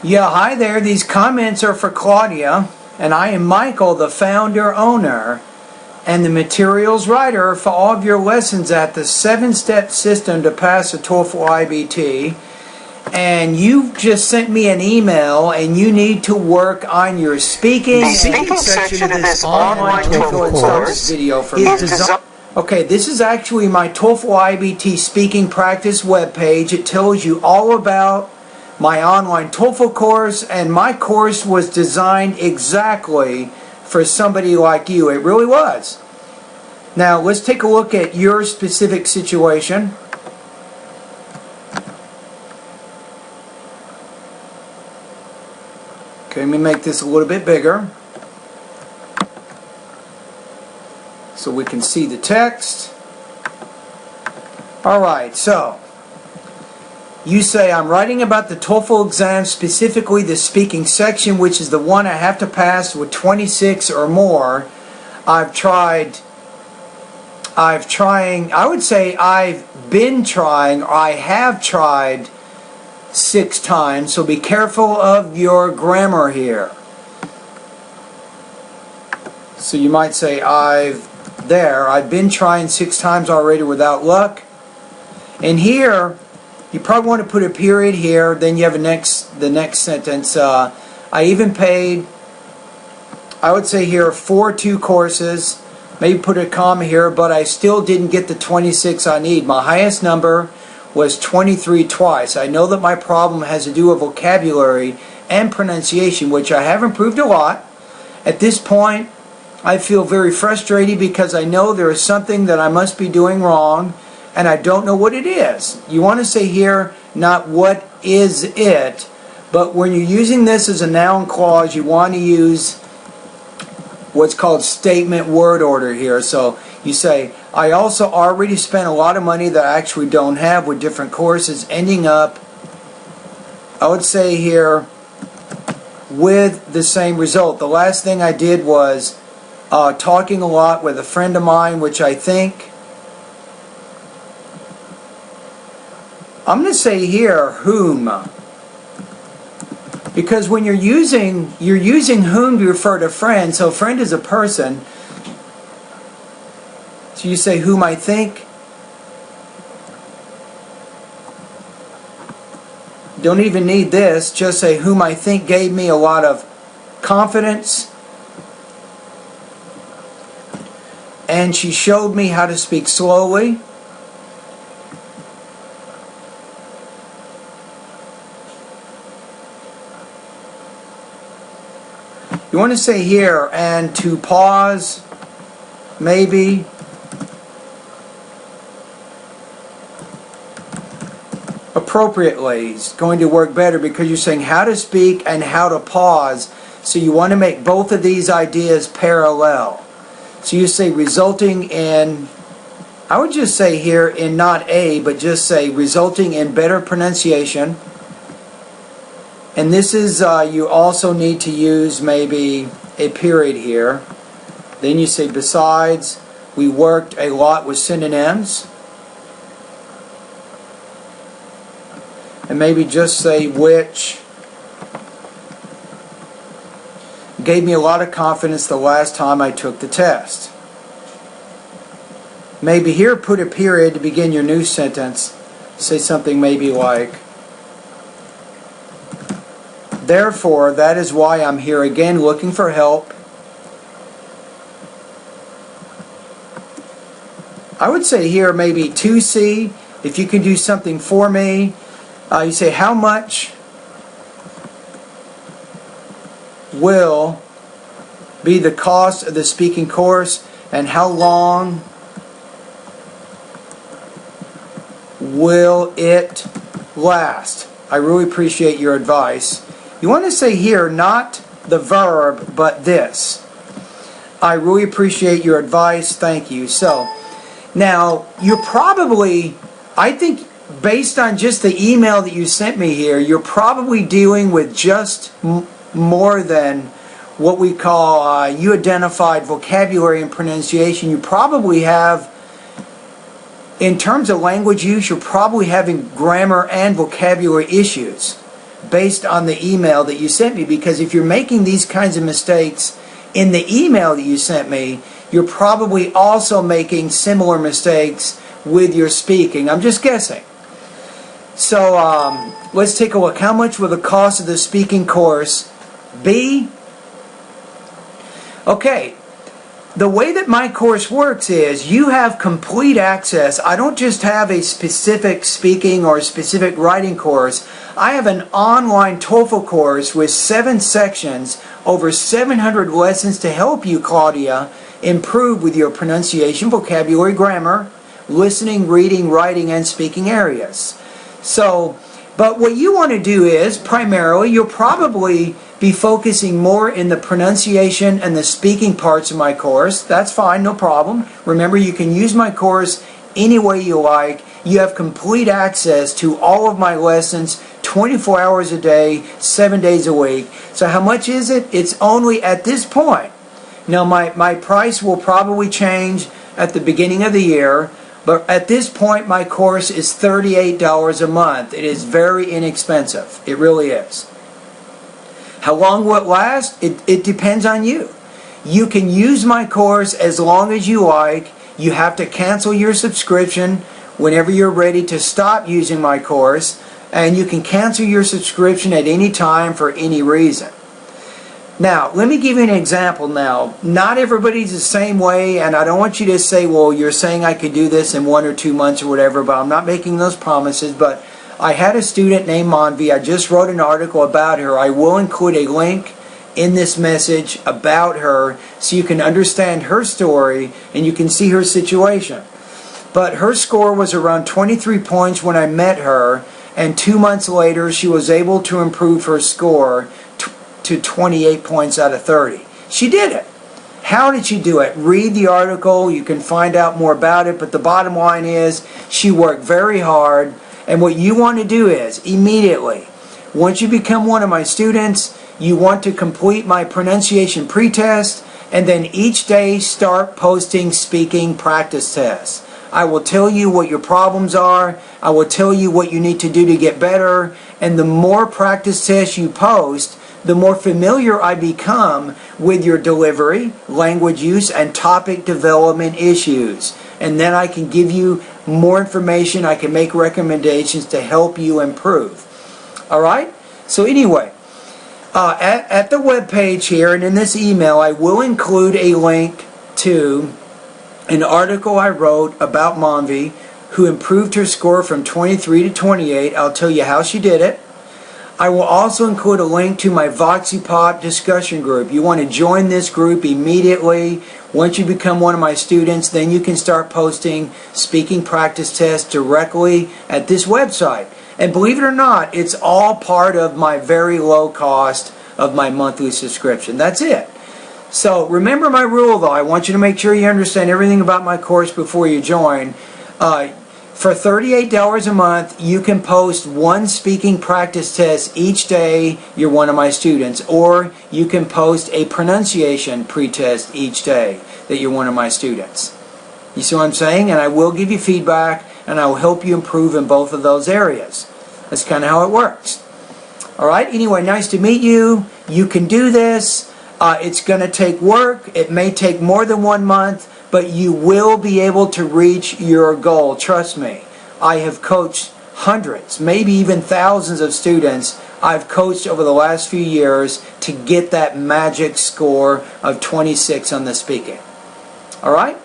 Yeah, hi there. These comments are for Claudia, and I am Michael, the founder, owner, and the materials writer for all of your lessons at the 7-step system to pass the TOEFL iBT. And you just sent me an email, and you need to work on your speaking. The speaking section of this online TOEFL course video for is designed. Okay, this is actually my TOEFL iBT speaking practice webpage. It tells you all about my online TOEFL course, and my course was designed exactly for somebody like you. It really was. Now, let's take a look at your specific situation. Okay, let me make this a little bit bigger so we can see the text. Alright, so you say, I'm writing about the TOEFL exam, specifically the speaking section, which is the one I have to pass with 26 or more. I would say I've been trying, or I have tried 6 times, so be careful of your grammar here. So you might say, I've been trying 6 times already without luck. And here, you probably want to put a period here, then you have the next sentence. I even paid, I would say here, for 2 courses. Maybe put a comma here, but I still didn't get the 26 I need. My highest number was 23 twice. I know that my problem has to do with vocabulary and pronunciation, which I have improved a lot. At this point, I feel very frustrated because I know there is something that I must be doing wrong, and I don't know what it is. You want to say here, not what is it, but when you're using this as a noun clause, you want to use what's called statement word order here. So you say, I also already spent a lot of money that I actually don't have with different courses, ending up, I would say here, with the same result. The last thing I did was talking a lot with a friend of mine, which I think, I'm going to say here, whom. Because when you're using whom to refer to friend, so friend is a person. So you say whom I think. Don't even need this, just say whom I think gave me a lot of confidence. And she showed me how to speak slowly. You want to say here, and to pause, maybe, appropriately is going to work better because you're saying how to speak and how to pause. So you want to make both of these ideas parallel. So you say resulting in, I would just say here in not a, but just say resulting in better pronunciation. And this is, you also need to use maybe a period here. Then you say, besides, we worked a lot with synonyms. And maybe just say, which gave me a lot of confidence the last time I took the test. Maybe here put a period to begin your new sentence. Say something maybe like, therefore, that is why I'm here again looking for help. I would say here maybe 2C, if you can do something for me. You say, how much will be the cost of the speaking course, and how long will it last? I really appreciate your advice. You want to say here, not the verb, but this. I really appreciate your advice. Thank you. So, now, you're probably, I think, based on just the email that you sent me here, you're probably dealing with just more than what we call, you identified vocabulary and pronunciation. You probably have, in terms of language use, you're probably having grammar and vocabulary issues. based on the email that you sent me, because if you're making these kinds of mistakes in the email that you sent me, you're probably also making similar mistakes with your speaking. I'm just guessing. So let's take a look. How much will the cost of the speaking course be? Okay, the way that my course works is you have complete access. I don't just have a specific speaking or specific writing course. I have an online TOEFL course with 7 sections, over 700 lessons to help you, Claudia, improve with your pronunciation, vocabulary, grammar, listening, reading, writing, and speaking areas. So, but what you want to do is, primarily, you'll probably be focusing more in the pronunciation and the speaking parts of my course. That's fine, no problem. Remember, you can use my course any way you like. You have complete access to all of my lessons 24 hours a day, 7 days a week. So how much is it? It's only at this point. Now, my price will probably change at the beginning of the year, but at this point, my course is $38 a month. It is very inexpensive. It really is. How long will it last? It depends on you. You can use my course as long as you like. You have to cancel your subscription whenever you're ready to stop using my course, and you can cancel your subscription at any time for any reason. Now, let me give you an example now. Not everybody's the same way, and I don't want you to say, well, you're saying I could do this in 1 or 2 months or whatever, but I'm not making those promises. But I had a student named Manvi. I just wrote an article about her. I will include a link in this message about her so you can understand her story and you can see her situation. But her score was around 23 points when I met her, and 2 months later she was able to improve her score to 28 points out of 30. She did it. How did she do it? Read the article. You can find out more about it. But the bottom line is she worked very hard. And what you want to do is, immediately, once you become one of my students, you want to complete my pronunciation pretest, and then each day start posting speaking practice tests. I will tell you what your problems are. I will tell you what you need to do to get better. And the more practice tests you post, the more familiar I become with your delivery, language use, and topic development issues. And then I can give you more information. I can make recommendations to help you improve. All right? So anyway, at the web page here and in this email, I will include a link to an article I wrote about Manvi, who improved her score from 23 to 28. I'll tell you how she did it. I will also include a link to my VoxyPop discussion group. You want to join this group immediately. Once you become one of my students, then you can start posting speaking practice tests directly at this website. And believe it or not, it's all part of my very low cost of my monthly subscription. That's it. So remember my rule, though. I want you to make sure you understand everything about my course before you join. For $38 a month, you can post 1 speaking practice test each day you're one of my students, or you can post a pronunciation pretest each day that you're one of my students. You see what I'm saying? And I will give you feedback, and I will help you improve in both of those areas. That's kind of how it works. All right? Anyway, nice to meet you. You can do this. It's going to take work. It may take more than 1 month. But you will be able to reach your goal. Trust me. I have coached hundreds, maybe even thousands of students I've coached over the last few years to get that magic score of 26 on the speaking. All right?